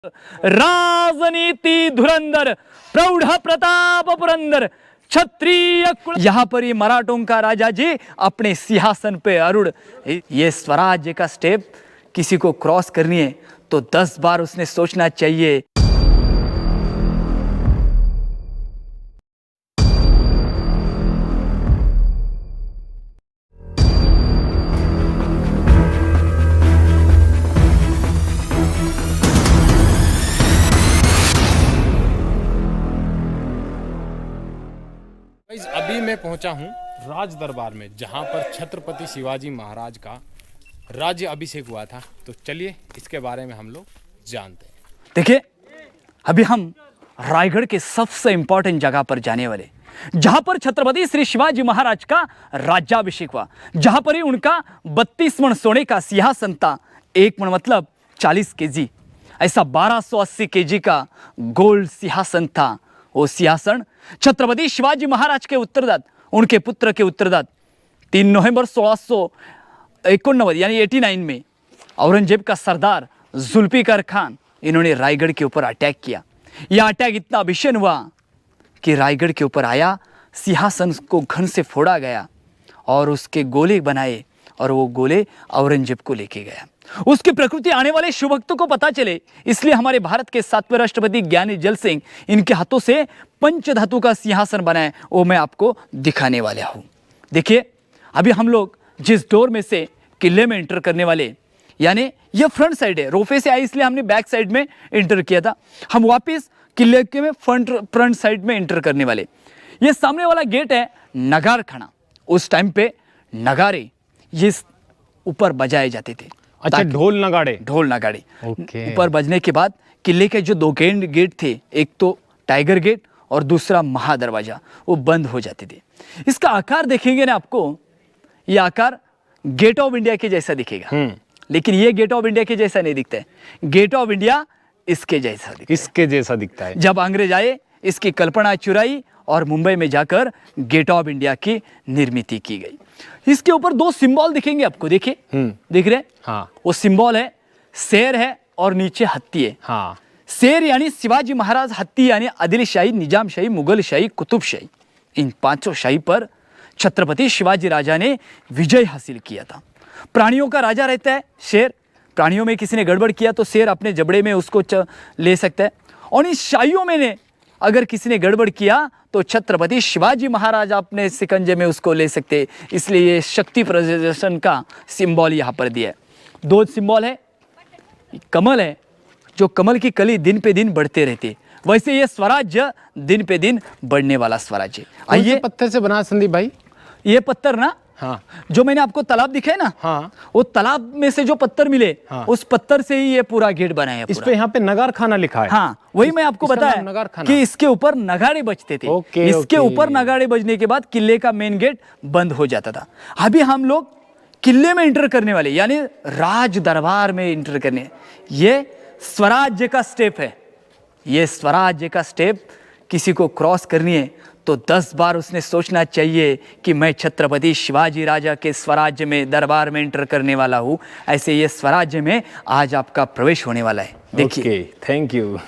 राजनीति धुरंधर प्रौढ़ प्रताप पुरंदर क्षत्रिय यहाँ पर ये मराठों का राजा जी अपने सिंहासन पे अरूढ़। ये स्वराज्य का स्टेप किसी को क्रॉस करनी है तो 10 बार उसने सोचना चाहिए। अभी मैं पहुंचा हूं राज दरबार में, जहां पर छत्रपति शिवाजी महाराज का राज्य अभिषेक हुआ था। तो चलिए इसके बारे में हम लोग जानते हैं। देखिए, अभी हम रायगढ़ के सबसे इंपॉर्टेंट जगह पर जाने वाले, जहां पर छत्रपति श्री शिवाजी महाराज का राज्याभिषेक हुआ, जहां पर ही उनका 32 मण सोने का सिंहासन था। 1 मण मतलब 40 केजी, ऐसा 1280 केजी का गोल्ड सिंहासन था। वो सिंहासन छत्रपति शिवाजी महाराज के उत्तरदात, उनके पुत्र के उत्तरदात 3 नवंबर 1689 यानी 89 में औरंगजेब का सरदार जुल्फिकार खान, इन्होंने रायगढ़ के ऊपर अटैक किया। यह अटैक इतना भीषण हुआ कि रायगढ़ के ऊपर आया, सिंहासन को घन से फोड़ा गया और उसके गोले बनाए और वो गोले औरंगजेब को लेके गया। उसकी प्रकृति आने वाले शुभ भक्तों को पता चले, इसलिए हमारे भारत के 7वें राष्ट्रपति ज्ञानी जैल सिंह इनके हाथों से पंचधातु का सिंहासन बनाए, वो मैं आपको दिखाने वाला हूँ। देखिए, अभी हम लोग जिस डोर में से किले में एंटर करने वाले, यानी ये फ्रंट साइड है, रोपे से आई इसलिए हमने बैक साइड में एंटर किया था, हम वापस किले के में फ्रंट साइड में एंटर करने वाले। ये सामने वाला गेट है नगार खाना। उस टाइम पे नगारे ये ऊपर बजाए जाते थे। अच्छा, ढोल नगाड़े ऊपर बजने के बाद किले के जो 2 गेट थे, एक तो टाइगर गेट और दूसरा महादरवाजा, वो बंद हो जाते थे। इसका आकार देखेंगे ना आपको, ये आकार गेट ऑफ इंडिया के जैसा दिखेगा, लेकिन ये गेट ऑफ इंडिया के जैसा नहीं दिखता है। गेट ऑफ इंडिया इसके जैसा दिखता है। जब अंग्रेज आए, इसकी कल्पना चुराई और मुंबई में जाकर गेट ऑफ इंडिया की निर्मित की गई। इसके ऊपर 2 सिंबल दिखेंगे आपको, देखिए, दिख रहे? हाँ। वो सिंबल है, शेर है और नीचे हत्ती है। हाँ। शेर यानी शिवाजी महाराज, हत्ती यानी आदिलशाही, निजामशाही, मुगलशाही, कुतुबशाही, इन 5 शाही पर छत्रपति शिवाजी राजा ने विजय हासिल किया था। प्राणियों का राजा रहता है शेर, प्राणियों में किसी ने गड़बड़ किया तो शेर अपने जबड़े में उसको ले सकता है, और इन शाहियों में ने अगर किसी ने गड़बड़ किया तो छत्रपति शिवाजी महाराज अपने सिकंजे में उसको ले सकते। इसलिए ये शक्ति प्रदर्शन का सिंबल यहाँ पर दिया है। 2 सिंबल है, कमल है, जो कमल की कली दिन पे दिन बढ़ते रहते, वैसे ये स्वराज्य दिन पे दिन बढ़ने वाला स्वराज्य। आइए, पत्थर से बना संदीप भाई, ये पत्थर ना, हाँ, जो मैंने आपको तालाब दिखाया ना, हाँ, वो तालाब में से जो पत्थर मिले, हाँ, उस पत्थर से ही ये पूरा गेट बना है। इस पे यहाँ पे नगार खाना लिखा है। हाँ, वही मैं आपको बताया कि इसके ऊपर नगाड़े बजते थे। इसके ऊपर नगाड़े बजने के बाद किले का मेन गेट बंद हो जाता था। अभी हम लोग किले में एंटर करने वाले, यानी राज दरबार में एंटर करने। ये स्वराज्य का स्टेप है। ये स्वराज्य का स्टेप किसी को क्रॉस करनी है तो 10 बार उसने सोचना चाहिए कि मैं छत्रपति शिवाजी राजा के स्वराज्य में, दरबार में एंटर करने वाला हूं। ऐसे ये स्वराज्य में आज आपका प्रवेश होने वाला है। देखिए, थैंक यू।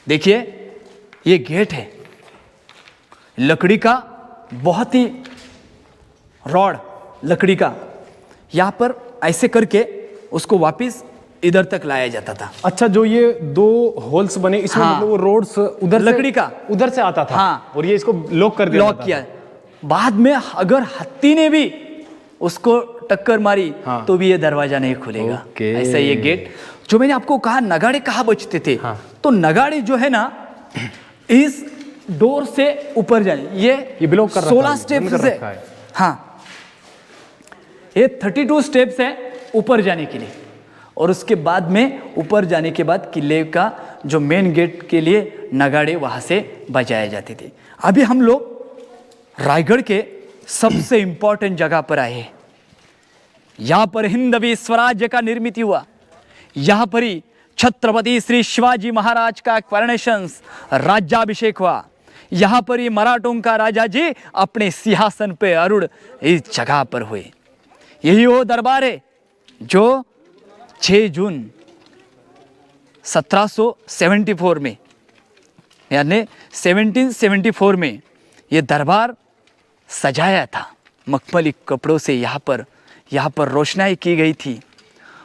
देखिए, ये गेट है लकड़ी का, बहुत ही रॉड लकड़ी का, यहां पर ऐसे करके उसको वापस इधर तक लाया जाता था। अच्छा, जो ये 2 होल्स बने इसमें, हाँ, मतलब वो रोड्स उधर लकड़ी का उधर से आता था, हाँ, और ये इसको लॉक किया। बाद में अगर हत्ती ने भी उसको टक्कर मारी, हाँ, तो भी ये दरवाजा नहीं खुलेगा। ऐसा ये गेट, जो मैंने आपको कहा नगाड़े कहाँ बजते थे, हाँ, तो नगाड़े जो है ना, इस डोर से ऊपर जाए, ये ब्लॉक कर 16 स्टेप्स है। हाँ, ये 32 स्टेप्स है ऊपर जाने के लिए, और उसके बाद में ऊपर जाने के बाद किले का जो मेन गेट के लिए नगाड़े वहां से बजाए जाते थे। अभी हम लोग रायगढ़ के सबसे इंपॉर्टेंट जगह पर आए हैं। यहां पर हिंदवी स्वराज्य का निर्मित हुआ। यहां पर ही छत्रपति श्री शिवाजी महाराज का कॉरोनेशन, राज्याभिषेक हुआ। यहां पर ही मराठों का राजा जी अपने सिंहासन पे अरूढ़ इस जगह पर हुए। यही वो दरबार है जो 6 जून 1774 में, यानी 1774 में ये दरबार सजाया था। मखमली कपड़ों से यहाँ पर रोशनाई की गई थी।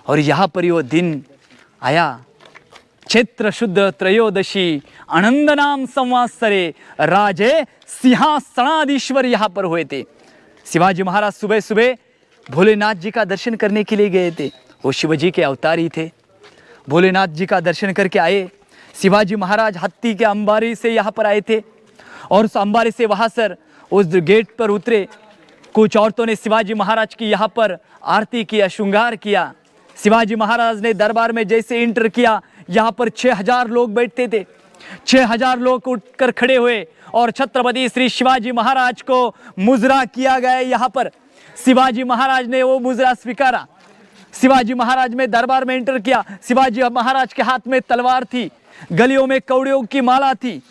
और यहाँ पर वो दिन आया, चैत्र शुद्ध त्रयोदशी, आनंद नाम संवत्सरे, राजे सिंहासनाधीश्वर यहाँ पर हुए थे। शिवाजी महाराज सुबह सुबह भोलेनाथ जी का दर्शन करने के लिए गए थे। वो शिवजी के अवतारी थे। भोलेनाथ जी का दर्शन करके आए। शिवाजी महाराज हाथी के अंबारी से यहाँ पर आए थे और उस अंबारी से वहाँ सर उस गेट पर उतरे। कुछ औरतों ने शिवाजी महाराज की यहाँ पर आरती किया, श्रृंगार किया। शिवाजी महाराज ने दरबार में जैसे इंटर किया, यहाँ पर 6000 लोग बैठते थे। 6000 लोग उठकर खड़े हुए और छत्रपति श्री शिवाजी महाराज को मुजरा किया गया। यहाँ पर शिवाजी महाराज ने वो मुजरा स्वीकारा। शिवाजी महाराज में दरबार में एंटर किया। शिवाजी महाराज के हाथ में तलवार थी, गलियों में कौड़ियों की माला थी,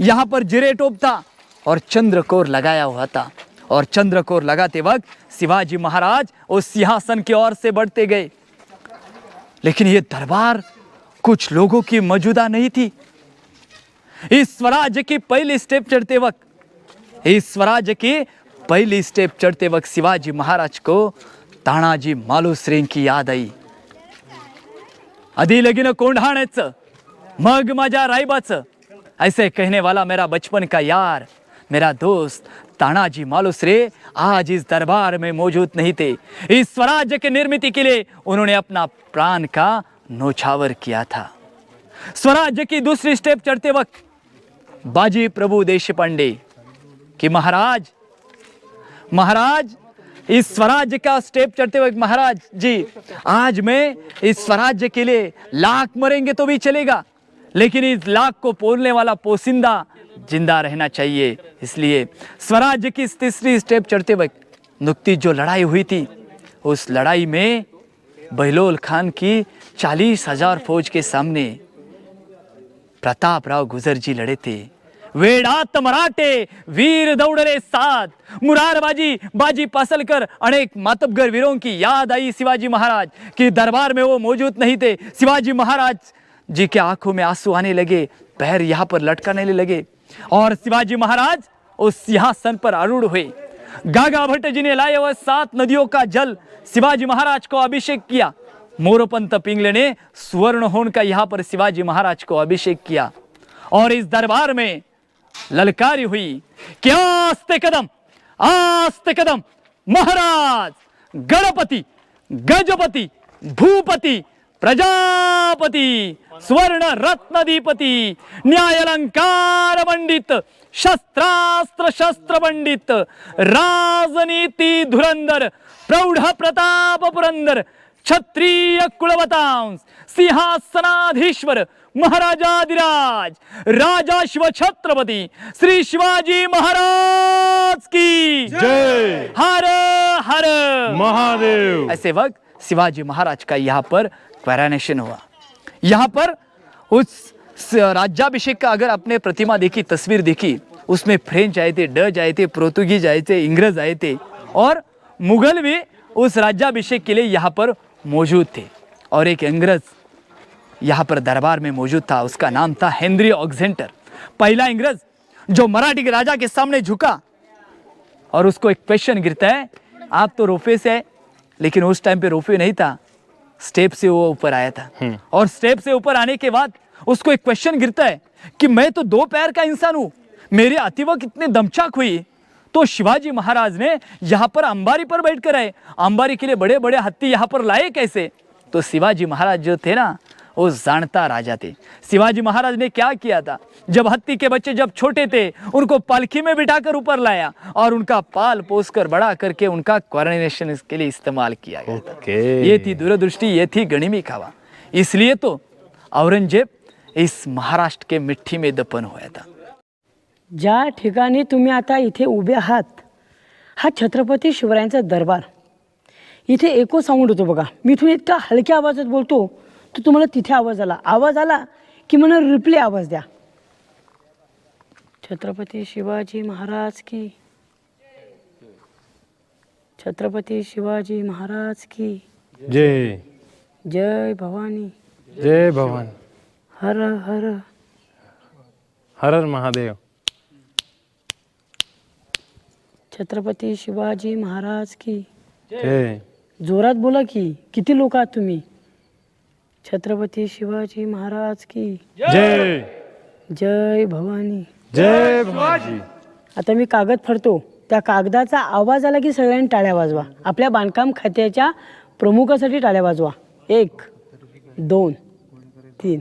यहाँ पर जिरे टोप था और चंद्रकोर लगाया हुआ था। और चंद्रकोर लगाते वक्त शिवाजी महाराज उस सिंहासन की ओर से बढ़ते गए। लेकिन ये दरबार कुछ लोगों की मौजूदा नहीं थी। इस स्वराज्य की पहली स्टेप चढ़ते वक्त शिवाजी महाराज को तानाजी मालुसरे की याद आई। आधी लगीन कोंढाण्याचं, मग माझ्या रायबाचं, ऐसे कहने वाला मेरा बचपन का यार, मेरा दोस्त तानाजी मालुसरे आज इस दरबार में मौजूद नहीं थे। इस स्वराज्य के निर्मित के लिए उन्होंने अपना प्राण का नौछावर किया था। स्वराज्य की दूसरी स्टेप चढ़ते वक्त बाजी प्रभु देशपांडे कि महाराज इस स्वराज्य का स्टेप चढ़ते वक्त महाराज जी, आज मैं इस स्वराज्य के लिए लाख मरेंगे तो भी चलेगा, लेकिन इस लाख को पोलने वाला पोसिंदा जिंदा रहना चाहिए। इसलिए स्वराज्य की तीसरी स्टेप चढ़ते वक्त नुकतीच जो लड़ाई हुई थी, उस लड़ाई में बहलोल खान की 40,000 फौज के सामने प्रतापराव गुजर जी लड़े थे। वेडात मराठे वीर दौड़ले साथ, मुरारबाजी बाजी पासलकर, अनेक मातबगर वीरों की याद आई शिवाजी महाराज की दरबार में वो मौजूद नहीं थे। शिवाजी महाराज जी के आंखों में आंसू आने लगे, पैर यहाँ पर लटकाने लगे और शिवाजी महाराज उस सिंहासन पर आरूढ़ हुए। गागा भट्ट जी ने लाए हुए 7 नदियों का जल शिवाजी महाराज को अभिषेक किया। मोरोपंत पिंगले ने स्वर्ण होन का यहाँ पर शिवाजी महाराज को अभिषेक किया और इस दरबार में ललकारी हुई कि आस्ते कदम महाराज, गणपति, गजपति, भूपति, प्रजापति, स्वर्ण रत्नदीपति, न्यायालंकार पंडित, शस्त्रास्त्र शस्त्र पंडित, राजनीति धुरंधर, प्रौढ़ प्रताप पुरंदर, क्षत्रिय कुलवतांश, सिंहासनाधीश्वर, महाराजाधिराज, राजा शिव छत्रपति श्री शिवाजी महाराज की जय। हर हर महादेव। ऐसे वक्त शिवाजी महाराज का यहाँ पर क्वेरानेशन हुआ। यहाँ पर उस राज्याभिषेक का अगर आपने प्रतिमा देखी, तस्वीर देखी, उसमें फ्रेंच आए थे, डच आए थे, पोर्तुगीज आए थे, इंग्रज आए थे और मुगल भी उस राज्याभिषेक के लिए यहाँ पर मौजूद थे। और एक इंग्रज यहाँ पर दरबार में मौजूद था, उसका नाम था हेनरी ऑक्सेंटर। पहला इंग्रज जो मराठी के राजा के सामने झुका और उसको एक क्वेश्चन गिरता है, आप तो रोपवे से है, लेकिन उस टाइम पे रोपवे नहीं था, स्टेप से वो ऊपर आया था। और स्टेप से ऊपर आने के बाद उसको एक क्वेश्चन गिरता है कि मैं तो 2 पैर का इंसान हूं, मेरे अतिवा कितने दमचाक हुई। तो शिवाजी महाराज ने यहाँ पर अंबारी पर बैठकर आए, अंबारी के लिए बड़े बड़े हत्ती यहाँ पर लाए कैसे? तो शिवाजी महाराज जो थे ना, वो जानता राजा थे। शिवाजी महाराज ने क्या किया था, जब हत्ती के बच्चे जब छोटे थे, उनको पालकी में बिठाकर ऊपर लाया और उनका पाल पोसकर बड़ा करके उनका कोरोनेशन के लिए इस्तेमाल किया गया था। ये थी दूरदृष्टि, ये थी गणिमी खावा। इसलिए तो औरंगजेब इस महाराष्ट्र के मिट्टी में दफन हुआ था। ज्या ठिकाणी तुम्ही आता इथे उभे आहात, हा छत्रपती शिवरायांचा दरबार। इथे एको साऊंड होतो बघा, मी इथून इतका हलक्या आवाजात बोलतो तर तुम्हाला तिथे आवाज आला की मला रिप्ले आवाज द्या। छत्रपती शिवाजी महाराज की, छत्रपती शिवाजी महाराज की जय। जय भवानी। जय भवानी। हर हर हर हर महादेव। छत्रपती शिवाजी महाराज की जय। जोरात बोला की, किती लोक आहात तुम्ही? छत्रपती शिवाजी महाराज की जय। जय भवानी। जय भवानी। आता मी कागद फाडतो, त्या कागदाचा आवाज आला की सगळ्यांनी टाळ्या वाजवा. आपल्या बांधकाम खात्याच्या प्रमुखासाठी टाळ्या वाजवा. 1 2 3